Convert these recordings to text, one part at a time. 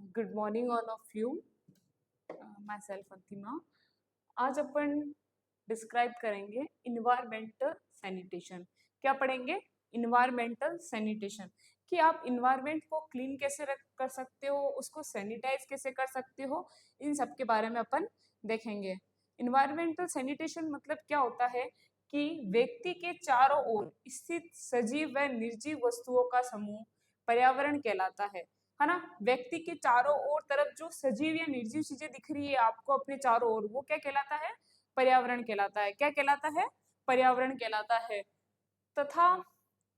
Good morning all of you. My self अंतिमा. आज अपन describe करेंगे environmental sanitation. क्या पढ़ेंगे? Environmental sanitation. कि आप इन्वायरमेंट को क्लीन कैसे कर सकते हो, उसको सैनिटाइज कैसे कर सकते हो, इन सब के बारे में अपन देखेंगे. इन्वायरमेंटल सैनिटेशन मतलब क्या होता है कि व्यक्ति के चारों ओर स्थित सजीव व निर्जीव वस्तुओं का समूह पर्यावरण कहलाता है ना. व्यक्ति के चारों ओर तरफ जो सजीव या निर्जीव चीजें दिख रही है आपको अपने चारों ओर, वो क्या कहलाता है? पर्यावरण कहलाता है. क्या कहलाता है? पर्यावरण कहलाता है. तथा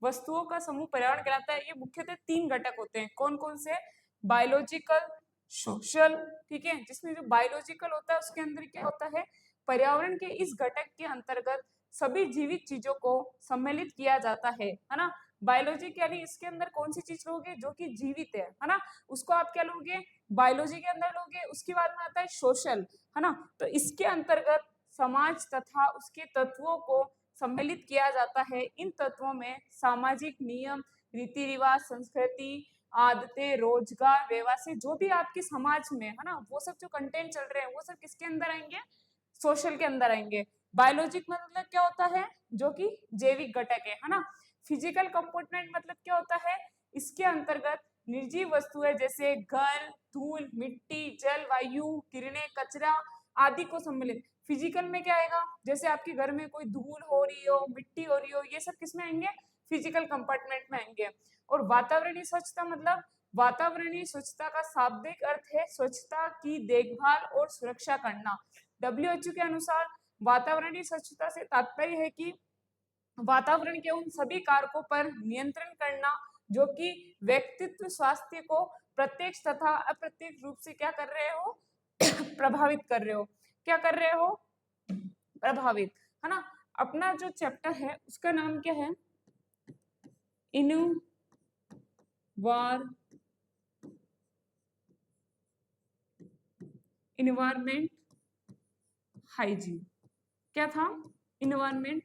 वस्तुओं का समूह पर्यावरण कहलाता है. ये मुख्यतः तीन घटक होते हैं. कौन कौन से? बायोलॉजिकल, सोशल, ठीक है. जिसमें जो बायोलॉजिकल होता है उसके अंदर क्या होता है? पर्यावरण के इस घटक के अंतर्गत सभी जीवित चीजों को सम्मिलित किया जाता है ना. बायोलॉजी यानी इसके अंदर कौन सी चीज लोगे? जो कि जीवित है ना, उसको आप क्या लोगे? बायोलॉजी के अंदर लोगे. उसके बाद में आता है सोशल, है ना. तो इसके अंतर्गत समाज तथा उसके तत्वों को सम्मिलित किया जाता है. इन तत्वों में सामाजिक नियम, रीति रिवाज, संस्कृति, आदतें, रोजगार, व्यवसाय, जो भी आपके समाज में है ना, वो सब जो कंटेंट चल रहे हैं वो सब किसके अंदर आएंगे? सोशल के अंदर आएंगे. बायोलॉजिक मतलब क्या होता है? जो कि जैविक घटक है ना. फिजिकल कंपोनेंट मतलब क्या होता है? इसके अंतर्गत निर्जीव वस्तुएं जैसे घर, धूल, मिट्टी, जल, वायु, किरणें, कचरा आदि को सम्मिलित. फिजिकल में क्या आएगा? जैसे आपके घर में कोई धूल हो रही हो, मिट्टी हो रही हो, ये सब किसमें आएंगे? फिजिकल कंपार्टमेंट में आएंगे. और वातावरणीय स्वच्छता मतलब, वातावरणीय स्वच्छता का शाब्दिक अर्थ है स्वच्छता की देखभाल और सुरक्षा करना. WHO के अनुसार वातावरणीय स्वच्छता से तात्पर्य है कि वातावरण के उन सभी कारकों पर नियंत्रण करना जो कि व्यक्तित्व स्वास्थ्य को प्रत्यक्ष तथा अप्रत्यक्ष रूप से क्या कर रहे हो? प्रभावित कर रहे हो. क्या कर रहे हो? प्रभावित, है ना. अपना जो चैप्टर है उसका नाम क्या है? Environment hygiene. क्या था? Environment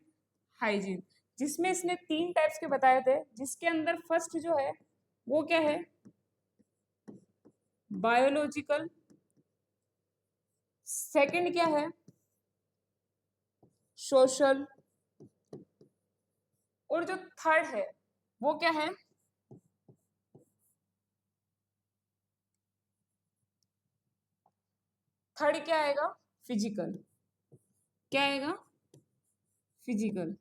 hygiene. जिसमें इसने तीन टाइप्स के बताए थे, जिसके अंदर फर्स्ट जो है वो क्या है? बायोलॉजिकल. सेकंड क्या है? सोशल. और जो थर्ड है वो क्या है? थर्ड क्या आएगा? फिजिकल. क्या आएगा? फिजिकल.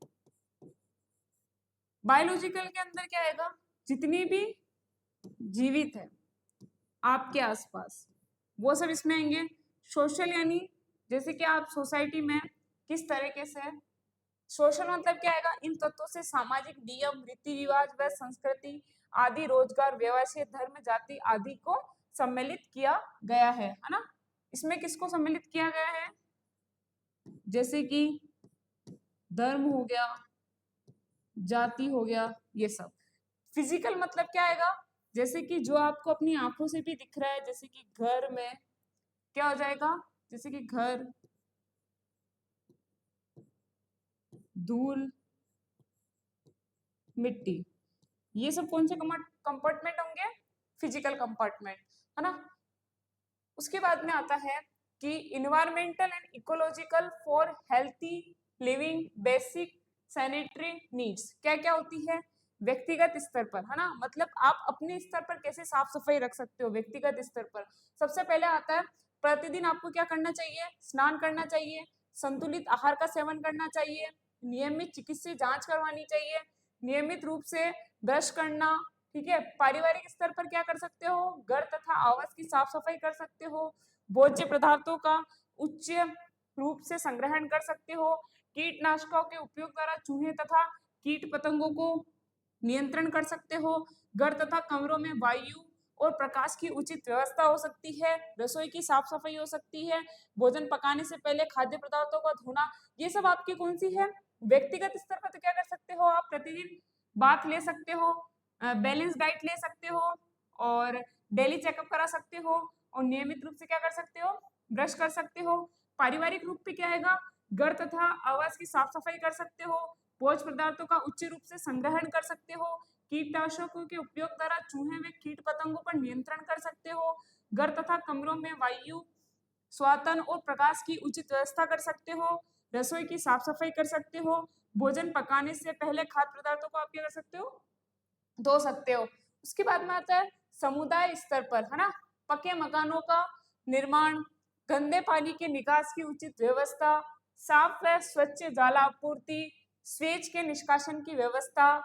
बायोलॉजिकल के अंदर क्या आएगा? जितनी भी जीवित है आपके आसपास वो सब इसमें आएंगे. सोशल यानी जैसे कि आप सोसाइटी में किस तरीके से. सोशल मतलब क्या आएगा? इन तत्वों से सामाजिक नियम, रीति रिवाज व संस्कृति आदि, रोजगार, व्यवसाय, धर्म, जाति आदि को सम्मिलित किया गया है ना. इसमें किसको सम्मिलित किया गया है? जैसे कि धर्म हो गया, जाति हो गया, ये सब. फिजिकल मतलब क्या आएगा? जैसे कि जो आपको अपनी आंखों से भी दिख रहा है, जैसे कि घर में क्या हो जाएगा? जैसे कि घर, धूल, मिट्टी, ये सब कौन से कंपार्टमेंट होंगे? फिजिकल कंपार्टमेंट, है ना. उसके बाद में आता है कि environmental and ecological for healthy living basic sanitary needs. क्या क्या होती है? व्यक्तिगत स्तर पर, है ना. मतलब आप अपने स्तर पर कैसे साफ सफाई रख सकते हो व्यक्तिगत स्तर पर. सबसे पहले आता है प्रतिदिन आपको क्या करना चाहिए? स्नान करना चाहिए, संतुलित आहार का सेवन करना चाहिए, नियमित चिकित्सीय जांच करवानी चाहिए, नियमित रूप से ब्रश करना, ठीक है. पारिवारिक स्तर पर क्या कर सकते हो? घर तथा आवास की साफ सफाई कर सकते हो, भोज्य पदार्थों का उच्च रूप से संग्रहण कर सकते हो, कीटनाशकों के उपयोग द्वारा चूहे तथा कीट पतंगों को नियंत्रण कर सकते हो, घर तथा कमरों में वायु और प्रकाश की उचित व्यवस्था हो सकती है, रसोई की साफ सफाई हो सकती है, भोजन पकाने से पहले खाद्य पदार्थों का धोना. ये सब आपकी कौन सी है? व्यक्तिगत स्तर पर. तो क्या कर सकते हो आप? प्रतिदिन बात ले सकते हो, बैलेंस डाइट ले सकते हो, और डेली चेकअप करा सकते हो, और नियमित रूप से क्या कर सकते हो? ब्रश कर सकते हो. पारिवारिक रूप पे क्या आएगा? घर तथा आवास की साफ सफाई कर सकते हो, भोज्य पदार्थों का उच्च रूप से संग्रहण कर सकते हो, कीटनाशकों के उपयोग द्वारा चूहे में कीट पतंगों पर नियंत्रण कर सकते हो, घर तथा कमरों में वायु स्वातन और प्रकाश की उचित व्यवस्था कर सकते हो, रसोई की साफ सफाई कर सकते हो, भोजन पकाने से पहले खाद्य पदार्थों को आप क्या कर सकते हो, धो सकते हो। उसके बाद में आता है समुदाय स्तर पर, है ना, पक्के मकानों का निर्माण, गंदे पानी के निकास की उचित व्यवस्था, साफ व स्वच्छ जल आपूर्ति, स्वेज के निष्कासन की व्यवस्था,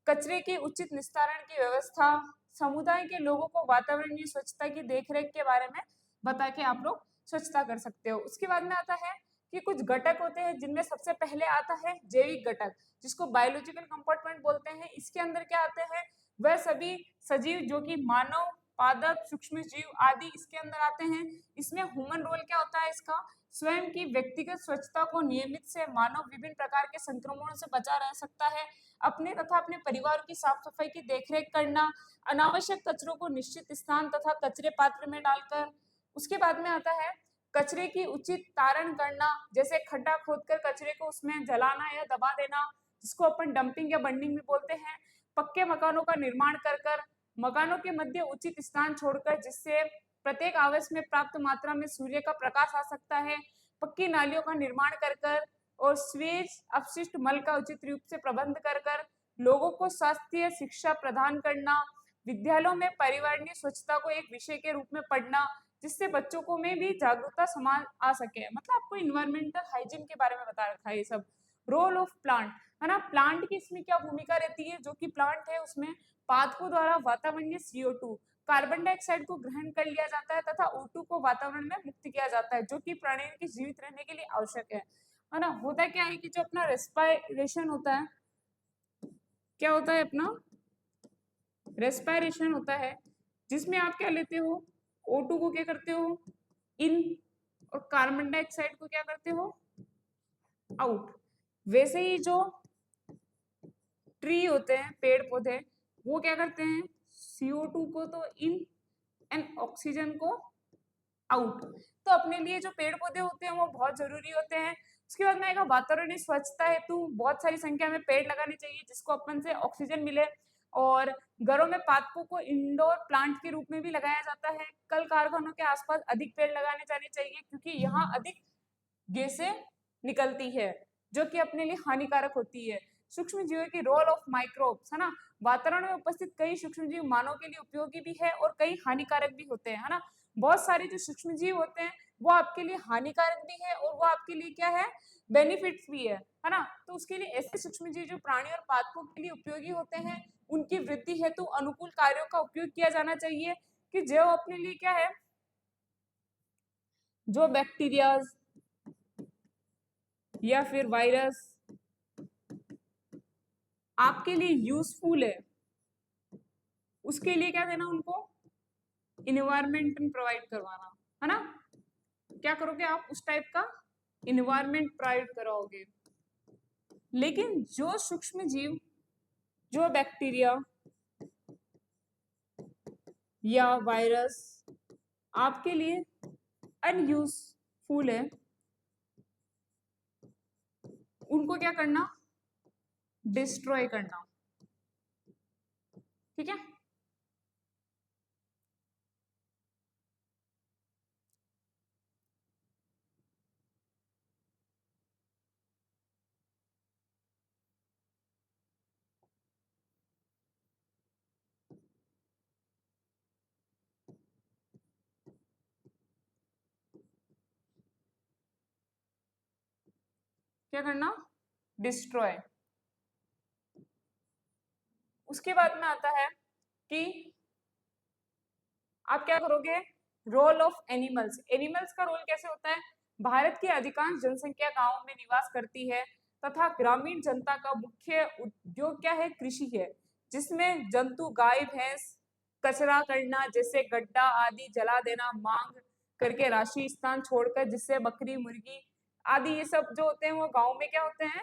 कचरे के उचित निस्तारण की व्यवस्था, समुदाय के लोगों को वातावरणीय स्वच्छता की देखरेख के बारे में बता के आप लोग स्वच्छता कर सकते हो। उसके बाद में आता है कि कुछ घटक होते हैं जिनमें सबसे पहले आता है जैविक घटक, जिसको बायोलॉजिकल कंपार्टमेंट बोलते हैं। इसके अंदर क्या आते हैं, वह सभी सजीव जो कि मानव, पादप, सूक्ष्म जीव आदि इसके अंदर आते हैं। इसमें ह्यूमन रोल क्या होता है इसका, स्वयं की व्यक्तिगत स्वच्छता को नियमित से मानव विभिन्न प्रकार के संक्रमणों से बचा रह सकता है, अपने तथा अपने परिवार की साफ सफाई की देखरेख करना, अनावश्यक कचरों को निश्चित स्थान तथा कचरे पात्र में डालकर। उसके बाद में आता है कचरे की उचित तारण करना, जैसे खड्डा खोदकर कचरे को उसमें जलाना या दबा देना, जिसको अपन डंपिंग या बर्निंग भी बोलते हैं। पक्के मकानों का निर्माण कर मकानों के मध्य उचित स्थान छोड़कर, जिससे प्रत्येक आवास में प्राप्त मात्रा में सूर्य का प्रकाश आ सकता है। पक्की नालियों का निर्माण कर और स्वेज अपशिष्ट मल का उचित रूप से प्रबंध कर लोगों को स्वास्थ्य शिक्षा प्रदान करना, विद्यालयों में पर्यावरणीय स्वच्छता को एक विषय के रूप में पढ़ना, जिससे बच्चों को में भी जागरूकता समान आ सके। मतलब आपको इन्वायरमेंटल हाइजीन के बारे में बता रखा है ये सब। रोल ऑफ प्लांट, है ना, प्लांट की इसमें क्या भूमिका रहती है, जो कि प्लांट है उसमें पादपों द्वारा वातावरणीय CO2 कार्बन डाइऑक्साइड को ग्रहण कर लिया जाता है तथा O2 को वातावरण में मुक्त किया जाता है, जो कि प्राणी के जीवित रहने के लिए आवश्यक है ना। होता क्या है कि जो अपना रेस्पिरेशन होता है, क्या होता है अपना रेस्पिरेशन होता है, जिसमें आप क्या लेते हो, O2 को क्या करते हो इन, और कार्बन डाइऑक्साइड को क्या करते हो आउट। वैसे ही जो ट्री होते हैं, पेड़ पौधे, वो क्या करते हैं CO2 को तो इन एंड ऑक्सीजन को आउट। तो अपने लिए जो पेड़ पौधे होते हैं वो बहुत जरूरी होते हैं। उसके बाद में आएगा वातावरणीय स्वच्छता हेतु बहुत सारी संख्या में पेड़ लगाने चाहिए, जिसको अपन से ऑक्सीजन मिले। और घरों में पादपों को इंडोर प्लांट के रूप में भी लगाया जाता है। कल कारखानों के आसपास अधिक पेड़ लगाने जाने चाहिए, क्योंकि यहाँ अधिक गैसें निकलती है जो कि अपने लिए हानिकारक होती है। सूक्ष्म जीवों की रोल ऑफ माइक्रोब्स, है ना, वातावरण में उपस्थित कई सूक्ष्म जीव मानव के लिए उपयोगी भी है और कई हानिकारक भी होते हैं, है ना। बहुत सारे जो सूक्ष्म जीव होते हैं वो आपके लिए हानिकारक भी है और वो आपके लिए क्या है, बेनिफिट्स भी है ना। तो उसके लिए ऐसे सूक्ष्म जीव जो प्राणी और पादपों के लिए उपयोगी होते हैं, उनकी वृद्धि हेतु अनुकूल कार्यों का उपयोग किया जाना चाहिए, कि जो अपने लिए क्या है, जो बैक्टीरिया या फिर वायरस आपके लिए यूजफुल है, उसके लिए क्या देना, उनको इन्वायरमेंट प्रोवाइड करवाना, है ना। क्या करोगे आप, उस टाइप का इन्वायरमेंट प्रोवाइड कराओगे। लेकिन जो सूक्ष्म जीव, जो बैक्टीरिया या वायरस आपके लिए अनयूजफुल है, उनको क्या करना, डिस्ट्रॉय करना, ठीक है। क्या करना, डिस्ट्रॉय। उसके बाद में आता है कि आप क्या करोगे, रोल ऑफ एनिमल्स। एनिमल्स का रोल कैसे होता है, भारत की अधिकांश जनसंख्या गांवों में निवास करती है तथा ग्रामीण जनता का मुख्य उद्योग क्या है, कृषि है, जिसमें जंतु गाय भैंस कचरा करना, जैसे गड्ढा आदि जला देना, मांग करके राशि स्थान छोड़कर, जिससे बकरी मुर्गी आदि ये सब जो होते हैं वो गाँव में क्या होते हैं,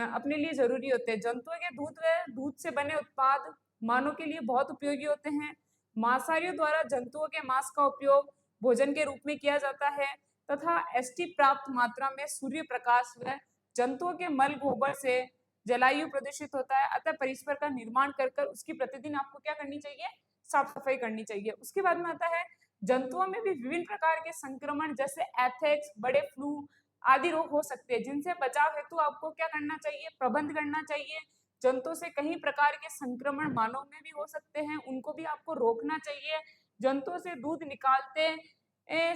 अपने लिए जरूरी होते हैं। जंतुओं के दूध व दूध से बने उत्पाद मानव के लिए बहुत उपयोगी होते हैं। मांसाहारियों द्वारा जंतुओं के मांस का उपयोग भोजन के रूप में किया जाता है तथा एसटी प्राप्त मात्रा में सूर्य प्रकाश व जंतुओं के मल गोबर से जलायु प्रदूषित होता है। अतः परिसर का निर्माण कर उसकी प्रतिदिन आपको क्या करनी चाहिए, साफ सफाई करनी चाहिए। उसके बाद में आता है जंतुओं में भी विभिन्न प्रकार के संक्रमण जैसे एथेक्स, बड़े फ्लू आदि रोग हो सकते हैं, जिनसे बचाव हेतु आपको क्या करना चाहिए, प्रबंध करना चाहिए। जंतुओं से कई प्रकार के संक्रमण मानव में भी हो सकते हैं, उनको भी आपको रोकना चाहिए। जंतुओं से दूध निकालते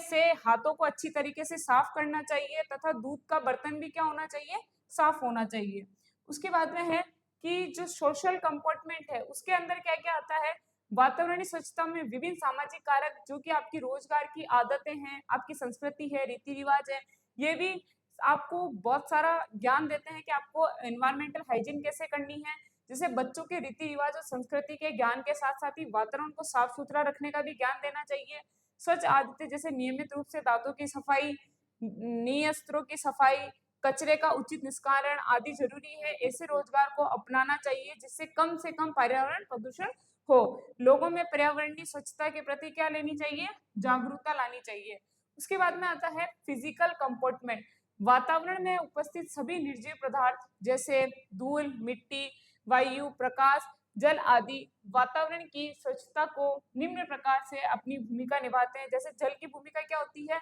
से हाथों को अच्छी तरीके से साफ करना चाहिए तथा दूध का बर्तन भी क्या होना चाहिए, साफ होना चाहिए। उसके बाद में है कि जो सोशल कंपोर्टमेंट है उसके अंदर क्या क्या आता है, वातावरणीय स्वच्छता में विभिन्न सामाजिक कारक जो कि आपकी रोजगार की आदतें हैं, आपकी संस्कृति है, रीति रिवाज है, ये भी आपको बहुत सारा ज्ञान देते हैं कि आपको एनवायरमेंटल हाइजीन कैसे करनी है। जैसे बच्चों के रीति रिवाज और संस्कृति के ज्ञान के साथ साथ ही वातावरण को साफ सुथरा रखने का भी ज्ञान देना चाहिए। स्वच्छ आदतें जैसे नियमित रूप से दांतों की सफाई, नेत्रों की सफाई, कचरे का उचित निस्तारण आदि जरूरी है। ऐसे रोजगार को अपनाना चाहिए जिससे कम से कम पर्यावरण प्रदूषण हो। लोगों में पर्यावरणीय स्वच्छता के प्रति क्या लेनी चाहिए, जागरूकता लानी चाहिए। उसके बाद में आता है फिजिकल कंपोर्टमेंट। वातावरण में उपस्थित सभी निर्जीव पदार्थ जैसे धूल, मिट्टी, वायु, प्रकाश, जल आदि वातावरण की स्वच्छता को निम्न प्रकार से अपनी भूमिका निभाते हैं। जैसे जल की भूमिका क्या होती है,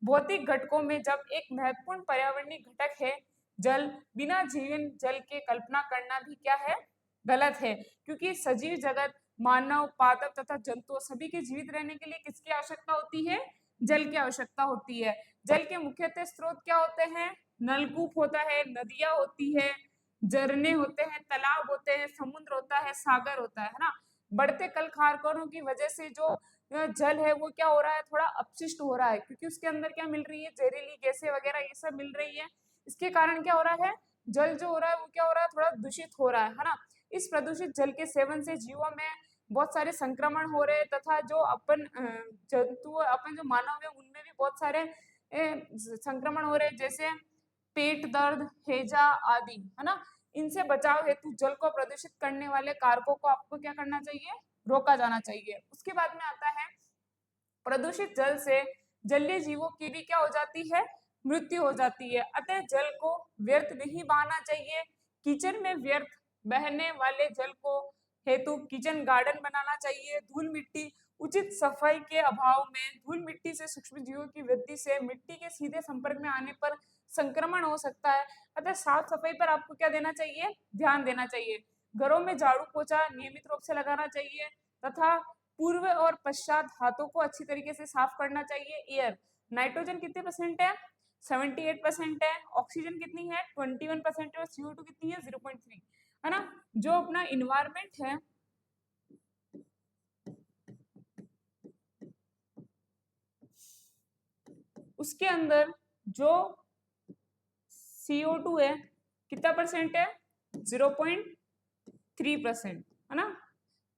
भौतिक घटकों में जब एक महत्वपूर्ण पर्यावरणीय घटक है जल, बिना जीवन जल के कल्पना करना भी क्या है, गलत है। क्योंकि सजीव जगत, मानव, पादप तथा जंतु सभी के जीवित रहने के लिए किसकी आवश्यकता होती है, जल की आवश्यकता होती है। जल के मुख्यतः स्रोत क्या होते हैं, नलकूप होता है, नदियां होती है, झरने होते हैं, तालाब होते हैं, समुद्र होता है, सागर होता है ना। बढ़ते कल कारखानों की वजह से जो जल है वो क्या हो रहा है, थोड़ा अपशिष्ट हो रहा है, क्योंकि उसके अंदर क्या मिल रही है, जहरीली गैसें वगैरह ये सब मिल रही है। इसके कारण क्या हो रहा है, जल जो हो रहा है वो क्या हो रहा है, थोड़ा दूषित हो रहा है ना। इस प्रदूषित जल के सेवन से जीवों में बहुत सारे संक्रमण हो रहे हैं तथा जो अपन जंतु, अपन जो मानव है उनमें भी बहुत सारे संक्रमण हो रहे हैं, जैसे पेट दर्द, हैजा आदि, है ना। इनसे बचाव हेतु जल को प्रदूषित करने वाले कारकों को आपको क्या करना चाहिए, रोका जाना चाहिए। उसके बाद में आता है प्रदूषित जल से जलीय जीवों की भी क्या हो जाती है, मृत्यु हो जाती है। अतः जल को व्यर्थ नहीं बहाना चाहिए। किचन में व्यर्थ बहने वाले जल को हेतु किचन गार्डन बनाना चाहिए। धूल मिट्टी, उचित सफाई के अभाव में धूल मिट्टी से सूक्ष्म जीवों की वृद्धि से मिट्टी के सीधे संपर्क में आने पर संक्रमण हो सकता है। अतः साफ सफाई पर आपको क्या देना चाहिए, ध्यान देना चाहिए। घरों में झाड़ू पोछा नियमित रूप से लगाना चाहिए तथा पूर्व और पश्चात हाथों को अच्छी तरीके से साफ करना चाहिए। एयर, नाइट्रोजन कितने परसेंट है, 78% है। ऑक्सीजन कितनी है, 21% है। और CO2 कितनी है, 0.3, है ना। जो अपना इन्वायरमेंट है उसके अंदर जो CO2 है कितना परसेंट है, 0.3%, है ना।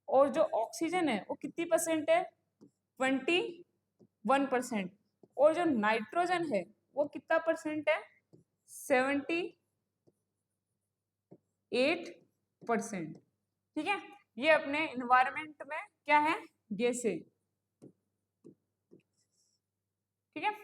और जो ऑक्सीजन है वो कितनी परसेंट है, 21%। और जो नाइट्रोजन है वो कितना परसेंट है, 78%। ठीक है, ये अपने इन्वायरमेंट में क्या है, गैसें। ठीक है,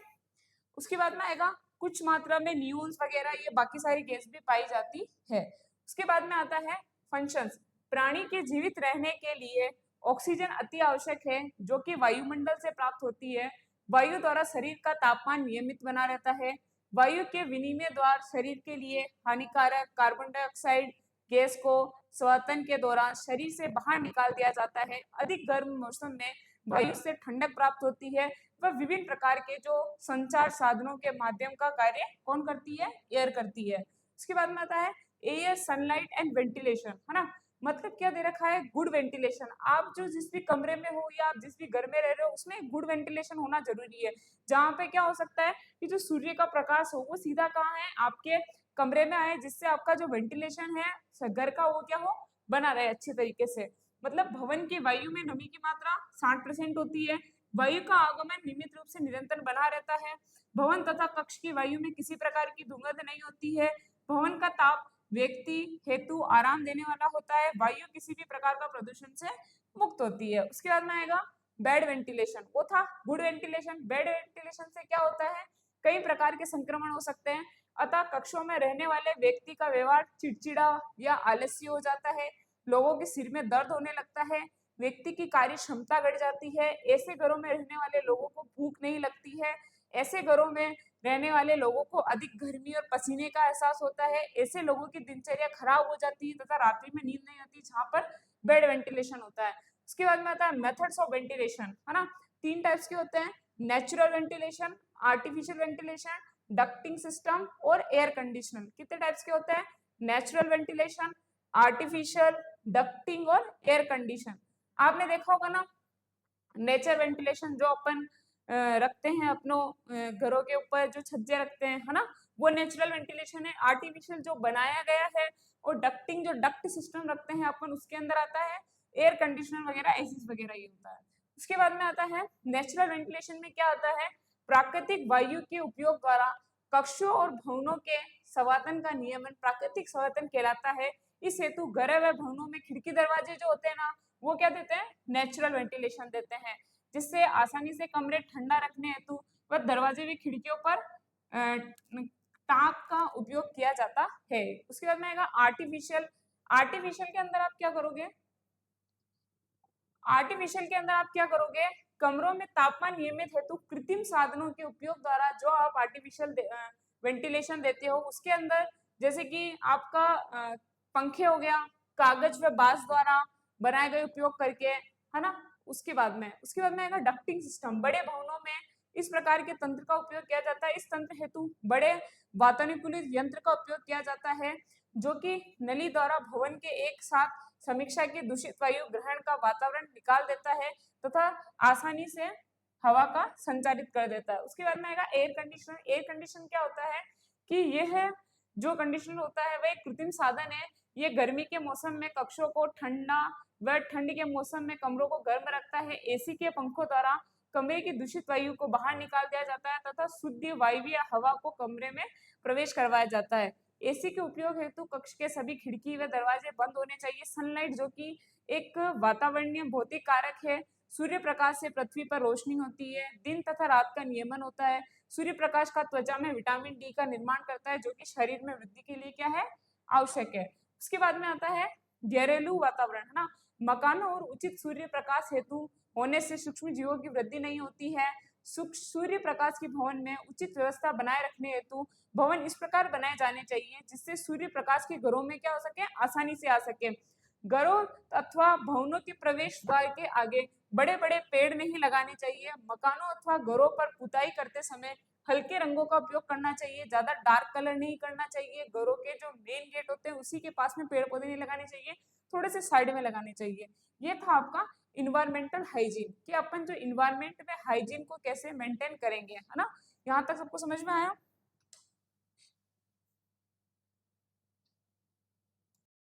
उसके बाद में आएगा कुछ मात्रा में न्यूज वगैरह, ये बाकी सारी गैस भी पाई जाती है। उसके बाद में आता है फंक्शंस। प्राणी के जीवित रहने के लिए ऑक्सीजन अति आवश्यक है जो कि वायुमंडल से प्राप्त होती है। वायु द्वारा शरीर का तापमान नियमित बना रहता है। वायु के विनिमय द्वारा शरीर के लिए हानिकारक कार्बन डाइऑक्साइड गैस को श्वसन के दौरान शरीर से बाहर निकाल दिया जाता है। अधिक गर्म मौसम में वायु से ठंडक प्राप्त होती है। वह विभिन्न प्रकार के जो संचार साधनों के माध्यम का कार्य कौन करती है, एयर करती है। उसके बाद में आता है एयर, सनलाइट एंड वेंटिलेशन, है ना। मतलब क्या दे रखा है, गुड वेंटिलेशन। आप जो जिस भी कमरे में हो या आप जिस भी घर में रह रहे हो उसमें गुड वेंटिलेशन होना जरूरी है। जहाँ पे क्या हो सकता है कि जो सूर्य का प्रकाश हो वो सीधा कहाँ है, आपके कमरे में आए, जिससे आपका जो वेंटिलेशन है घर का वो क्या हो, बना रहे अच्छे तरीके से। मतलब भवन की वायु में नमी की मात्रा 60% होती है। वायु का आगमन नियमित रूप से निरंतर बना रहता है। भवन तथा कक्ष की वायु में किसी प्रकार की दुर्गंध नहीं होती है। भवन का ताप व्यक्ति हेतु आराम देने वाला होता है। वायु किसी भी प्रकार का प्रदूषण से मुक्त होती है। उसके बाद में आएगा बेड वेंटिलेशन। वो था गुड वेंटिलेशन। बेड वेंटिलेशन से क्या होता है, कई प्रकार के संक्रमण हो सकते हैं। अतः कक्षों में रहने वाले व्यक्ति का व्यवहार चिड़चिड़ा या आलस्य हो जाता है। लोगों के सिर में दर्द होने लगता है। व्यक्ति की कार्य क्षमता घट जाती है, ऐसे घरों में रहने वाले लोगों को भूख नहीं लगती है, ऐसे घरों में रहने वाले लोगों को अधिक गर्मी और पसीने का एहसास होता है, ऐसे लोगों की दिनचर्या खराब हो जाती है तथा रात्रि में नींद नहीं आती जहाँ पर बेड वेंटिलेशन होता है। उसके बाद में आता है मेथड्स ऑफ वेंटिलेशन, है ना। 3 टाइप्स के होते हैं, natural ventilation, artificial ventilation, ducting system और एयर कंडीशनर। कितने टाइप्स के होते हैं? नेचुरल वेंटिलेशन, आर्टिफिशियल, डक्टिंग और एयर कंडीशन। आपने देखा होगा ना, नेचर वेंटिलेशन जो अपन रखते हैं अपनों घरों के ऊपर जो छज्जे रखते हैं, है ना, वो नेचुरल वेंटिलेशन है। आर्टिफिशियल जो बनाया गया है, और डक्टिंग जो डक्ट सिस्टम रखते हैं अपन, उसके अंदर आता है एयर कंडीशनर वगैरह, एसीज वगैरह ये होता है। उसके बाद में आता है नेचुरल वेंटिलेशन में क्या होता है, प्राकृतिक वायु के उपयोग द्वारा कक्षों और भवनों के संवातन का नियमन प्राकृतिक संवातन कहलाता है। इस हेतु घर व भवनों में खिड़की दरवाजे जो होते हैं ना, वो क्या देते हैं, नेचुरल वेंटिलेशन देते हैं, जिससे आसानी से कमरे ठंडा रखने हेतु वह दरवाजे व खिड़कियों पर टाँक का उपयोग किया जाता है। उसके बाद में आएगा आर्टिफिशियल। आर्टिफिशियल के अंदर आप क्या करोगे, आर्टिफिशियल के अंदर आप क्या करोगे, कमरों में तापमान नियमित हेतु कृत्रिम साधनों के उपयोग द्वारा जो आप आर्टिफिशियल वेंटिलेशन देते हो, उसके अंदर जैसे कि आपका पंखे हो गया, कागज व बांस द्वारा बनाए गए उपयोग करके, है ना। उसके बाद में आएगा डक्टिंग सिस्टम। बड़े भवनों में इस प्रकार के तंत्र का उपयोग किया जाता है। इस तंत्र हेतु बड़े वातानुकूलित यंत्र का उपयोग किया जाता है, जो कि नली द्वारा भवन के एक साथ समीक्षा की दूषित वायु ग्रहण का वातावरण निकाल देता है तथा आसानी से हवा का संचारित कर देता है। उसके बाद में आएगा एयर कंडीशनर। एयर कंडीशन क्या होता है कि यह जो कंडीशनर होता है वह एक कृत्रिम साधन है। ये गर्मी के मौसम में कक्षों को ठंडा व ठंडी के मौसम में कमरों को गर्म रखता है। एसी के पंखों द्वारा कमरे की दूषित वायु को बाहर निकाल दिया जाता है तथा शुद्ध वायु या हवा को कमरे में प्रवेश करवाया जाता है। एसी के उपयोग हेतु कक्ष के सभी खिड़की व दरवाजे बंद होने चाहिए। सनलाइट जो कि एक वातावरणीय भौतिक कारक है, सूर्य प्रकाश से पृथ्वी पर रोशनी होती है। दिन तथा रात का नियमन होता है। सूर्य प्रकाश का त्वचा में विटामिन डी का निर्माण करता है, जो कि शरीर में वृद्धि के लिए क्या है, आवश्यक है। उसके बाद में आता है घरेलू वातावरण, है ना। मकानों और उचित सूर्य प्रकाश हेतु होने से सूक्ष्म जीवों की वृद्धि नहीं होती है। सूर्य प्रकाश की भवन में उचित व्यवस्था बनाए रखने हेतु भवन इस प्रकार बनाए जाने चाहिए जिससे सूर्य प्रकाश के घरों में क्या हो सके, आसानी से आ सके। घरों अथवा भवनों के प्रवेश द्वार के आगे बड़े बड़े पेड़ नहीं लगाने चाहिए। मकानों अथवा घरों पर पुताई करते समय हल्के रंगों का उपयोग करना चाहिए, ज्यादा डार्क कलर नहीं करना चाहिए। घरों के जो मेन गेट होते हैं उसी के पास में पेड़ पौधे नहीं लगाने चाहिए, थोड़े से साइड में लगाने चाहिए। ये था आपका इन्वायरमेंटल हाइजीन, कि अपन जो इन्वायरमेंट में हाइजीन को कैसे मेंटेन करेंगे, है ना। यहाँ तक सबको समझ में आया।